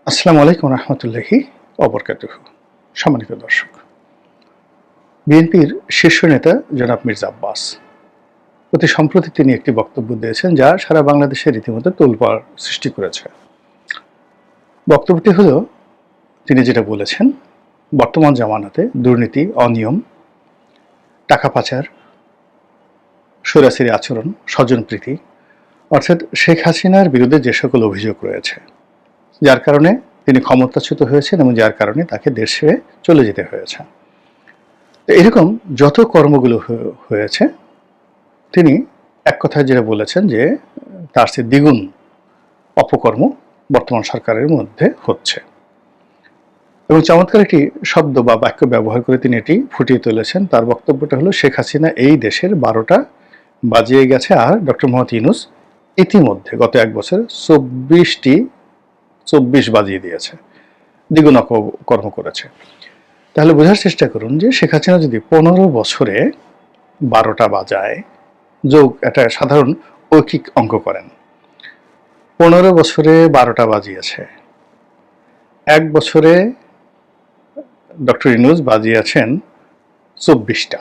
আসসালামু আলাইকুম রহমতুল্লাহি অবরকাতুহু। সম্মানিত দর্শক, বিএনপির শীর্ষ নেতা জনাব মির্জা আব্বাস অতি সম্প্রতি তিনি একটি বক্তব্য দিয়েছেন যা সারা বাংলাদেশে রীতিমতো তোলপাড় সৃষ্টি করেছে। বক্তব্যটি হলো, তিনি যেটা বলেছেন, বর্তমান জামানাতে দুর্নীতি, অনিয়ম, টাকা পাচার, স্বৈরাচারী আচরণ, স্বজনপ্রীতি অর্থাৎ শেখ হাসিনার বিরুদ্ধে যে সকল অভিযোগ রয়েছে, যার কারণে তিনি ক্ষমতাচ্যুত হয়েছেন এবং যার কারণে তাকে দেশে চলে যেতে হয়েছে, তো এরকম যত কর্মগুলো হয়েছে, তিনি এক কথায় যেটা বলেছেন যে তার চেয়ে দ্বিগুণ অপকর্ম বর্তমান সরকারের মধ্যে হচ্ছে। এবং চমৎকার একটি শব্দ বা বাক্য ব্যবহার করে তিনি এটি ফুটিয়ে তুলেছেন। তার বক্তব্যটা হলো, শেখ হাসিনা এই দেশের ১২টা বাজিয়ে গেছে, আর ডক্টর মোহাম্মদ ইউনূস ইতিমধ্যে গত এক বছর ২৪ বাজিয়ে দিয়েছে, দ্বিগুণ অপকর্ম করেছে। তাহলে বোঝার চেষ্টা করুন যে শেখ হাসিনা যদি ১৫ বছরে ১২টা বাজায়, যোগ একটা সাধারণ ঐকিক অঙ্ক করেন, ১৫ বছরে ১২টা বাজিয়েছে, এক বছরে ডক্টর ইউনূস বাজিয়েছেন ২৪টা।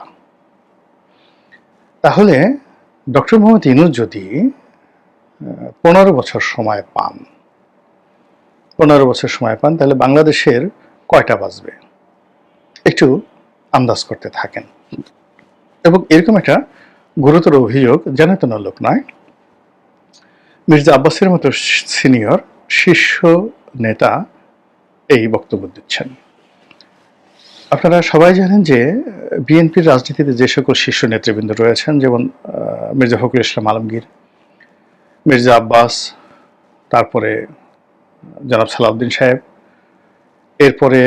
তাহলে ডক্টর মোহাম্মদ ইউনূস যদি ১৫ বছর সময় পান, ১৫ বছর সময় পান, তাহলে বাংলাদেশের কয়টা বাজবে একটু আন্দাজ করতে থাকেন। এবং এরকম একটা গুরুতর অভিযোগ জানাতন লোক নয়, মির্জা আব্বাসের মতো সিনিয়র শীর্ষ নেতা এই বক্তব্য দিচ্ছেন। আপনারা সবাই জানেন যে বিএনপির রাজনীতিতে যে সকল শীর্ষ নেতৃবৃন্দ রয়েছেন, যেমন মির্জা ফখরুল ইসলাম আলমগীর, মির্জা আব্বাস, তারপরে জনাব সালাউদ্দিন সাহেব, এরপরে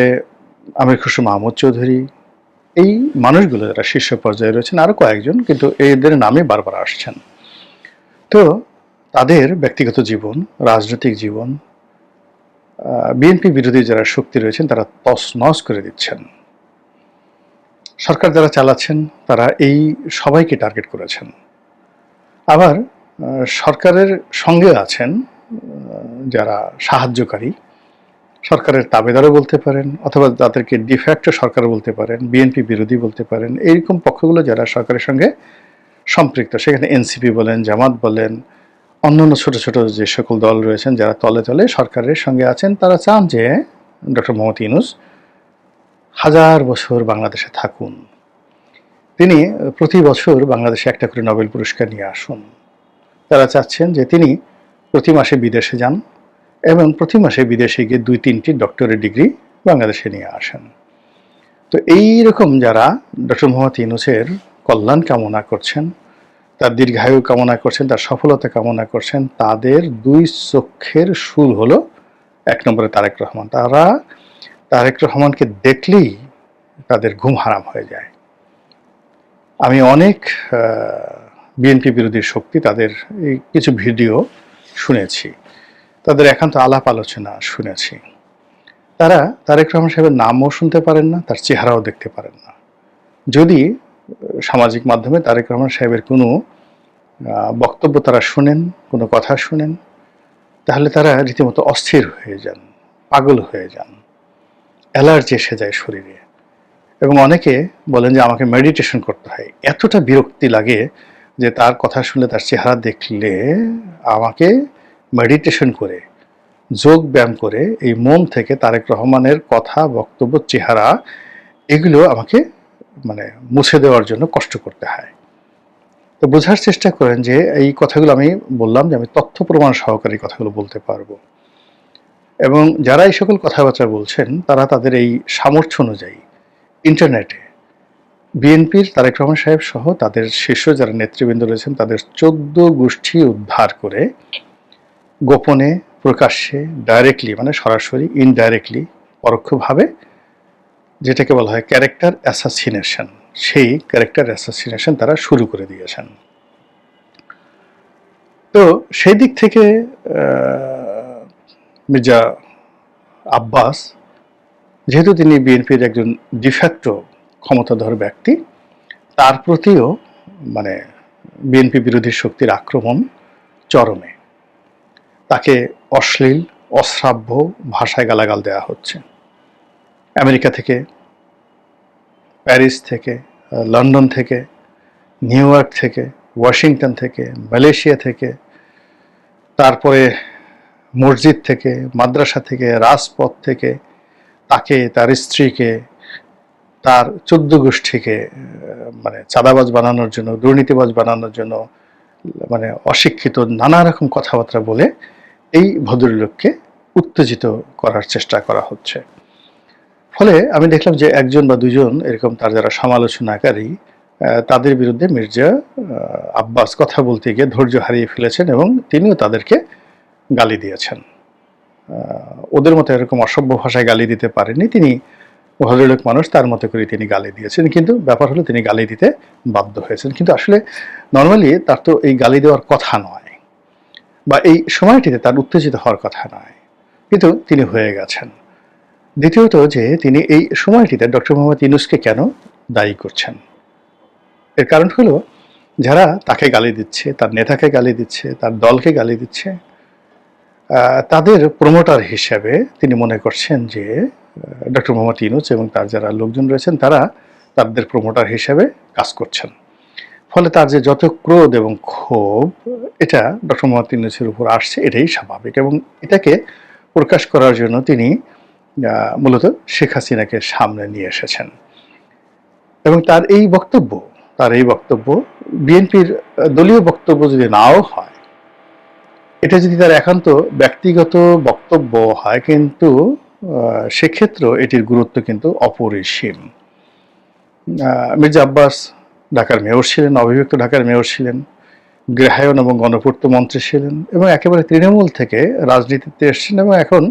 আমির খসরু মাহমুদ চৌধুরী, এই মানুষগুলো যারা শীর্ষ পর্যায়ে রয়েছেন, আরও কয়েকজন, কিন্তু এদের নামে বারবার আসছেন। তো তাদের ব্যক্তিগত জীবন, রাজনৈতিক জীবন, বিএনপি বিরোধী যারা শক্তি রয়েছেন তারা তছনছ করে দিচ্ছেন। সরকার যারা চালাচ্ছেন তারা এই সবাইকে টার্গেট করেছেন। আবার সরকারের সঙ্গে আছেন যারা সাহায্যকারী, সরকারের তাবেদারও বলতে পারেন, অথবা তাদেরকে ডিফ্যাক্টো সরকার বলতে পারেন, বিএনপি বিরোধী বলতে পারেন। এইরকম পক্ষগুলো যারা সরকারের সঙ্গে সম্পৃক্ত, সেখানে এনসিপি বলেন, জামাত বলেন, অন্যান্য ছোট ছোট যে সকল দল রয়েছেন যারা তলে তলে সরকারের সঙ্গে আছেন, তারা চান যে ডক্টর মোহাম্মদ ইউনূস ১০০০ বছর বাংলাদেশে থাকুন, তিনি প্রতি বছর বাংলাদেশে একটা করে নোবেল পুরস্কার নিয়ে আসুন। তারা চাচ্ছেন যে তিনি প্রতি মাসে বিদেশে যান এবং প্রতি মাসে বিদেশে গিয়ে ২-৩টি ডক্টরেট ডিগ্রি বাংলাদেশে নিয়ে আসেন। তো এই রকম যারা ডক্টর মোহাম্মদ ইউনূসের কল্যাণ কামনা করছেন, তার দীর্ঘায়ু কামনা করছেন, তার সফলতা কামনা করছেন, তাদের দুই চক্ষের সুর হলো এক নম্বরে তারেক রহমান। তারা তারেক রহমানকে দেখলেই তাদের ঘুম হারাম হয়ে যায়। আমি অনেক বিএনপি বিরোধী শক্তি তাদের এই কিছু ভিডিও শুনেছি, তাদের একান্ত আলাপ আলোচনা শুনেছি। তারা তারেক রহমান সাহেবের নামও শুনতে পারেন না, তার চেহারাও দেখতে পারেন না। যদি সামাজিক মাধ্যমে তারেক রহমান সাহেবের কোনো বক্তব্য তারা শুনেন, কোনো কথা শুনেন, তাহলে তারা রীতিমতো অস্থির হয়ে যান, পাগল হয়ে যান, অ্যালার্জি এসে যায় শরীরে। এবং অনেকে বলেন যে আমাকে মেডিটেশন করতে হয়, এতটা বিরক্তি লাগে যে তার কথা শুনলে, তার চেহারা দেখলে আমাকে মেডিটেশন করে, যোগ ব্যায়াম করে এই মন থেকে তারেক রহমানের কথা, বক্তব্য, চেহারা এগুলো আমাকে মুছে দেওয়ার জন্য কষ্ট করতে হয়। তো বোঝার চেষ্টা করেন যে এই কথাগুলো আমি বললাম যে আমি তথ্য প্রমাণ সহকারে কথাগুলো বলতে পারবো। এবং যারা এই সকল কথাবার্তা বলছেন তারা তাদের এই সামর্থ্য অনুযায়ী ইন্টারনেটে বিএনপির তারেক রহমান সাহেব সহ তাদের শীর্ষ যারা নেতৃবৃন্দ রয়েছেন তাদের ১৪ গোষ্ঠী উদ্ধার করে গোপনে, প্রকাশ্যে, ডাইরেক্টলি সরাসরি, ইনডাইরেক্টলি, পরোক্ষভাবে, যেটাকে বলা হয় ক্যারেক্টার অ্যাসাসিনেশন, সেই ক্যারেক্টার অ্যাসাসিনেশন তারা শুরু করে দিয়েছেন। তো সেই দিক থেকে মির্জা আব্বাস, যেহেতু তিনি বিএনপির একজন ডিফ্যাক্টো ক্ষমতাধর ব্যক্তি, তার প্রতিও বিএনপি বিরোধী শক্তির আক্রমণ চরমে। তাকে অশ্লীল, অশ্রাব্য ভাষায় গালাগাল দেওয়া হচ্ছে। আমেরিকা থেকে, প্যারিস থেকে, লন্ডন থেকে, নিউ ইয়র্ক থেকে, ওয়াশিংটন থেকে, মালয়েশিয়া থেকে, তারপরে মসজিদ থেকে, মাদ্রাসা থেকে, রাজপথ থেকে তাকে, তার স্ত্রীকে, তার 14 গোষ্ঠীকে মানে চাঁদাবাজ বানানোর জন্য, দুর্নীতিবাজ বানানোর জন্য, মানে অশিক্ষিত নানা রকম কথাবার্তা বলে এই ভদ্রলোককে উত্তেজিত করার চেষ্টা করা হচ্ছে। ফলে আমি দেখলাম যে একজন বা দুজন এরকম তার যারা সমালোচনাকারী, তাদের বিরুদ্ধে মির্জা আব্বাস কথা বলতে গিয়ে ধৈর্য হারিয়ে ফেলেছেন এবং তিনিও তাদেরকে গালি দিয়েছেন। ওদের মতো এরকম অসভ্য ভাষায় গালি দিতে পারেননি তিনি, ভদ্রলোক মানুষ, তার মতো করে তিনি গালি দিয়েছেন। কিন্তু ব্যাপার হলো তিনি গালি দিতে বাধ্য হয়েছেন। কিন্তু আসলে নর্মালি তার তো এই গালি দেওয়ার কথা নয়, বা এই সময়টিতে তার উত্তেজিত হওয়ার কথা নয়, কিন্তু তিনি হয়ে গেছেন। দ্বিতীয়ত যে তিনি এই সময়টিতে ডক্টর মোহাম্মদ ইউনূসকে কেন দায়ী করছেন, এর কারণ হলো যারা তাকে গালি দিচ্ছে, তার নেতাকে গালি দিচ্ছে, তার দলকে গালি দিচ্ছে, তাদের প্রমোটার হিসেবে তিনি মনে করছেন যে ডক্টর মোহাম্মদ ইউনূস এবং তার যারা লোকজন রয়েছেন তারা তাদের প্রমোটার হিসেবে কাজ করছেন। ফলে তার যে যত ক্রোধ এবং ক্ষোভ এটা ডক্টর মোহাম্মদ ইউনূসের উপর আসছে, এটাই স্বাভাবিক। এবং এটাকে প্রকাশ করার জন্য তিনি মূলত শেখ হাসিনাকে সামনে নিয়ে এসেছেন। এবং তার এই বক্তব্য বিএনপির দলীয় বক্তব্য যদি নাও হয়, এটা যদি তার একান্ত ব্যক্তিগত বক্তব্য হয়, কিন্তু সেক্ষেত্রে এটির গুরুত্ব কিন্তু অপরিসীম। মির্জা আব্বাস ঢাকার মেয়র ছিলেন, অবিভক্ত ঢাকার মেয়র ছিলেন, গৃহায়ন এবং গণপূর্ত মন্ত্রী ছিলেন এবং একেবারে তৃণমূল থেকে রাজনীতিতে এসেছেন। এবং এখন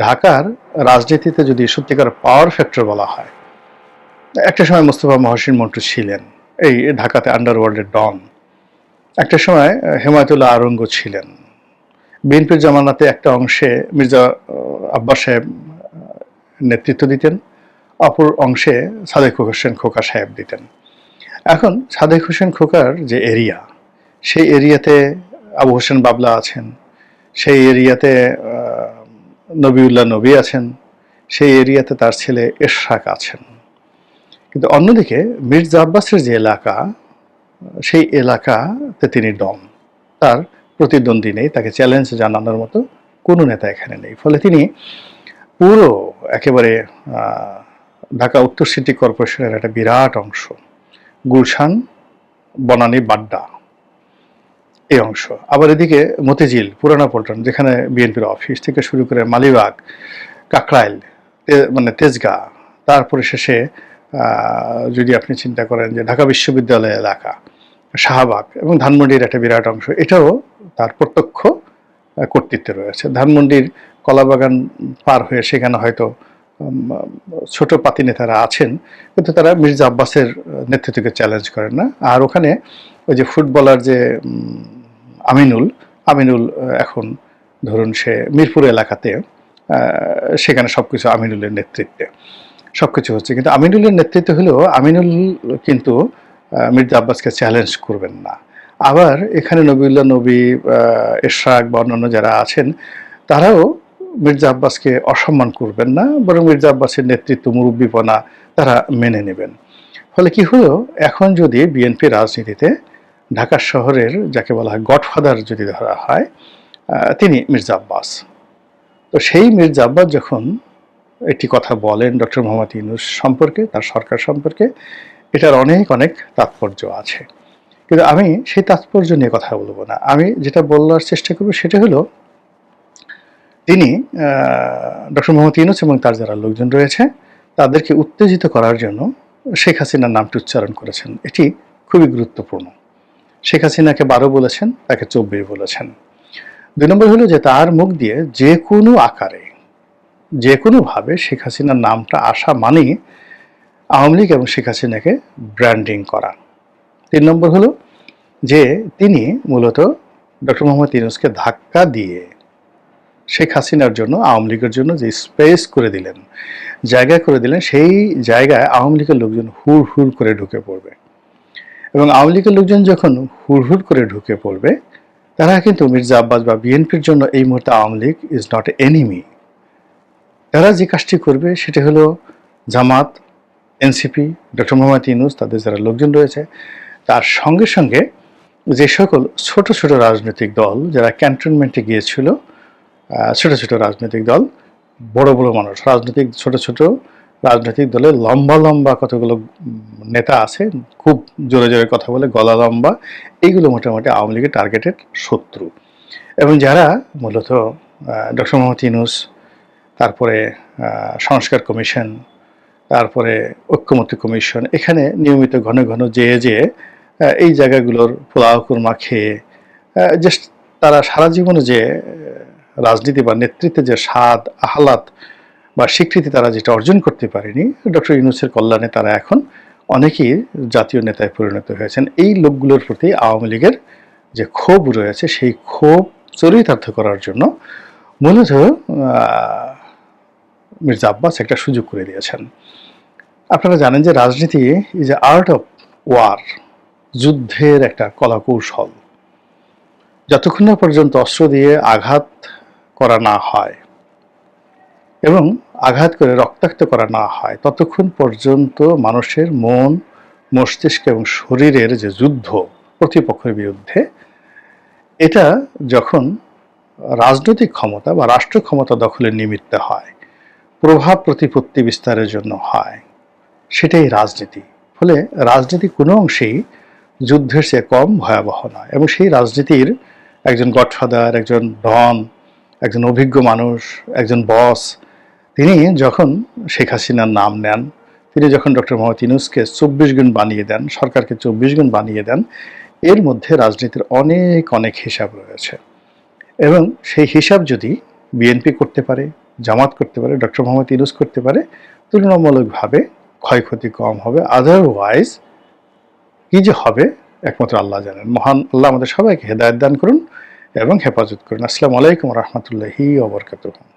ঢাকার রাজনীতিতে যদি সত্যিকার পাওয়ার ফ্যাক্টর বলা হয়, একটা সময় মোস্তফা মহসিন মন্টু ছিলেন এই ঢাকাতে আন্ডারওয়ার্ল্ডের ডন, একটা সময় হেমায়েতুল্লাহ আরঙ্গ ছিলেন, বিএনপির জামানাতে একটা অংশে মির্জা আব্বাস সাহেব নেতৃত্ব দিতেন, অপর অংশে সাদেক হোসেন খোকা সাহেব দিতেন। এখন সাদেক হোসেন খোকার যে এরিয়া, সেই এরিয়াতে আবু হোসেন বাবলা আছেন, সেই এরিয়াতে নবিউল্লাহ নবী আছেন, সেই এরিয়াতে তার ছেলে এশরাক আছেন। কিন্তু অন্যদিকে মির্জা আব্বাসের যে এলাকা, সেই এলাকাতে তিনি ডন, তার প্রতিদ্বন্দ্বী নেই, তাকে চ্যালেঞ্জ জানানোর মতো কোনো নেতা এখানে নেই। ফলে তিনি পুরো একেবারে ঢাকা উত্তর সিটি কর্পোরেশনের একটা বিরাট অংশ, গুলশান, বনানী, বাড্ডা, এই অংশ, আবার এদিকে মতিঝিল, পুরানা পল্টন যেখানে বিএনপির অফিস থেকে শুরু করে মালিবাগ, কাকরাইল, মানে তেজগাঁ, তারপরে শেষে যদি আপনি চিন্তা করেন যে ঢাকা বিশ্ববিদ্যালয় এলাকা, শাহবাগ এবং ধানমন্ডির একটা বিরাট অংশ, এটাও তার প্রত্যক্ষ কর্তৃত্বে রয়েছে। ধানমন্ডির কলাবাগান পার হয়ে সেখানে হয়তো ছোট পাতি নেতারা আছেন, কিন্তু তারা মির্জা আব্বাসের নেতৃত্বকে চ্যালেঞ্জ করেন না। আর ওখানে ওই যে ফুটবলার যে আমিনুল এখন ধরুন সে মিরপুর এলাকাতে, সেখানে সবকিছু আমিনুলের নেতৃত্বে সবকিছু হচ্ছে, কিন্তু আমিনুলের নেতৃত্বে হলেও আমিনুল কিন্তু মির্জা আব্বাসকে চ্যালেঞ্জ করবেন না। আবার এখানে নবিউল্লাহ নবী, এশরাক বা অন্যান্য যারা আছেন তারাও মির্জা আব্বাসকে অসম্মান করবেন না, বরং মির্জা আব্বাসের নেতৃত্ব, মুরব্বীপনা তারা মেনে নেবেন। ফলে কি হলো, এখন যদি বিএনপি রাজনীতিতে ঢাকা শহরের যাকে বলা হয় গডফাদার যদি ধরা হয়, তিনি মির্জা আব্বাস। তো সেই মির্জা আব্বাস যখন একটি কথা বলেন ডক্টর মোহাম্মদ ইউনূস সম্পর্কে, তার সরকার সম্পর্কে, এটার অনেক অনেক তাৎপর্য আছে। কিন্তু আমি সেই তাৎপর্য নিয়ে কথা বলবো না। আমি যেটা বলার চেষ্টা করব সেটা হলো, তিনি ডক্টর মোহাম্মদ ইউনূস এবং তার যারা লোকজন রয়েছে তাদেরকে উত্তেজিত করার জন্য শেখ হাসিনার নামটি উচ্চারণ করেছেন। এটি খুবই গুরুত্বপূর্ণ। শেখ হাসিনাকে 12 বলেছেন, তাকে 24 বলেছেন। 2 নম্বর হলো যে তার মুখ দিয়ে যে কোনো আকারে, যে কোনোভাবে শেখ হাসিনার নামটা আসা মানেই আওয়ামী লীগ এবং শেখ হাসিনাকে ব্র্যান্ডিং করা। 3 নম্বর হলো যে তিনি মূলত ডক্টর মোহাম্মদ ইউনূসকে ধাক্কা দিয়ে শেখ হাসিনার জন্য, আওয়ামী লীগের জন্য যে স্পেস করে দিলেন, জায়গা করে দিলেন, সেই জায়গায় আওয়ামী লীগের লোকজন হুড় হুড় করে ঢুকে পড়বে। এবং আওয়ামী লীগের লোকজন যখন হুড় হুড় করে ঢুকে পড়বে, তারা কিন্তু মির্জা আব্বাস বা বিএনপির জন্য এই মুহূর্তে Awami League is not enemy. তারা যে কাজটি করবে সেটা হলো জামাত, এনসিপি, ডক্টর মোহাম্মদ ইউনূস, তাদের যারা লোকজন রয়েছে, তার সঙ্গে সঙ্গে যে সকল ছোট ছোট রাজনৈতিক দল যারা ক্যান্টনমেন্টে গিয়েছিল, ছোট ছোট রাজনৈতিক দল, বড় বড় মানুষ, ছোট ছোট রাজনৈতিক দলের লম্বা লম্বা কতগুলো নেতা আছে, খুব জোরে জোরে কথা বলে, গলা লম্বা, এইগুলো মোটামুটি আওয়ামী লীগের টার্গেটেড শত্রু। এবং যারা মূলত ডক্টর মোহাম্মদ ইউনূস, তারপরে সংস্কার কমিশন, তারপরে ঐক্যমত্য কমিশন, এখানে নিয়মিত ঘন ঘন যেয়ে যেয়ে এই জায়গাগুলোর পোলাও কুরমা খেয়ে জাস্ট তারা সারা জীবনে যে রাজনীতি বা নেতৃত্বে যে স্বাদ আহ্লাদ বা স্বীকৃতি তারা যেটা অর্জন করতে পারেনি, ডক্টর ইউনূসের কল্যাণে তারা এখন অনেকেই জাতীয় নেতায় পরিণত হয়েছেন। এই লোকগুলোর প্রতি আওয়ামী লীগের যে ক্ষোভ রয়েছে, সেই ক্ষোভ চরিতার্থ করার জন্য মূলত মির্জা আব্বাস একটা সুযোগ করে দিয়েছেন। আপনারা জানেন যে রাজনীতি is a art of war, যুদ্ধের একটা কলাকৌশল। যতক্ষণ না পর্যন্ত অস্ত্র দিয়ে আঘাত করা না হয় এবং আঘাত করে রক্তাক্ত করা না হয়, ততক্ষণ পর্যন্ত মানুষের মন, মস্তিষ্ক এবং শরীরের যে যুদ্ধ প্রতিপক্ষের বিরুদ্ধে, এটা যখন রাজনৈতিক ক্ষমতা বা রাষ্ট্র ক্ষমতা দখলের নিমিত্তে হয়, প্রভাব প্রতিপত্তি বিস্তারের জন্য হয়, সেটাই রাজনীতি। ফলে রাজনীতি কোনো অংশেই যুদ্ধের চেয়ে কম ভয়াবহ নয়। এবং সেই রাজনীতির একজন গডফাদার, একজন ডন, একজন অভিজ্ঞ মানুষ, একজন বস, তিনি যখন শেখ হাসিনার নাম নেন, তিনি যখন ডক্টর মোহাম্মদ ইউনূসকে 24 গুণ বানিয়ে দেন, সরকারকে 24 গুণ বানিয়ে দেন, এর মধ্যে রাজনীতির অনেক অনেক হিসাব রয়েছে। এবং সেই হিসাব যদি বিএনপি করতে পারে, জামাত করতে পারে, ডক্টর মোহাম্মদ ইউনূস করতে পারে, তুলনামূলকভাবে ক্ষয়ক্ষতি কম হবে। আদারওয়াইজ কি যে হবে একমাত্র আল্লাহ জানেন। মহান আল্লাহ আমাদের সবাইকে হেদায়েত দান করুন এবং হেফাজত করুন। আসসালামু আলাইকুম ওয়া রাহমাতুল্লাহি ওয়া বারাকাতুহু।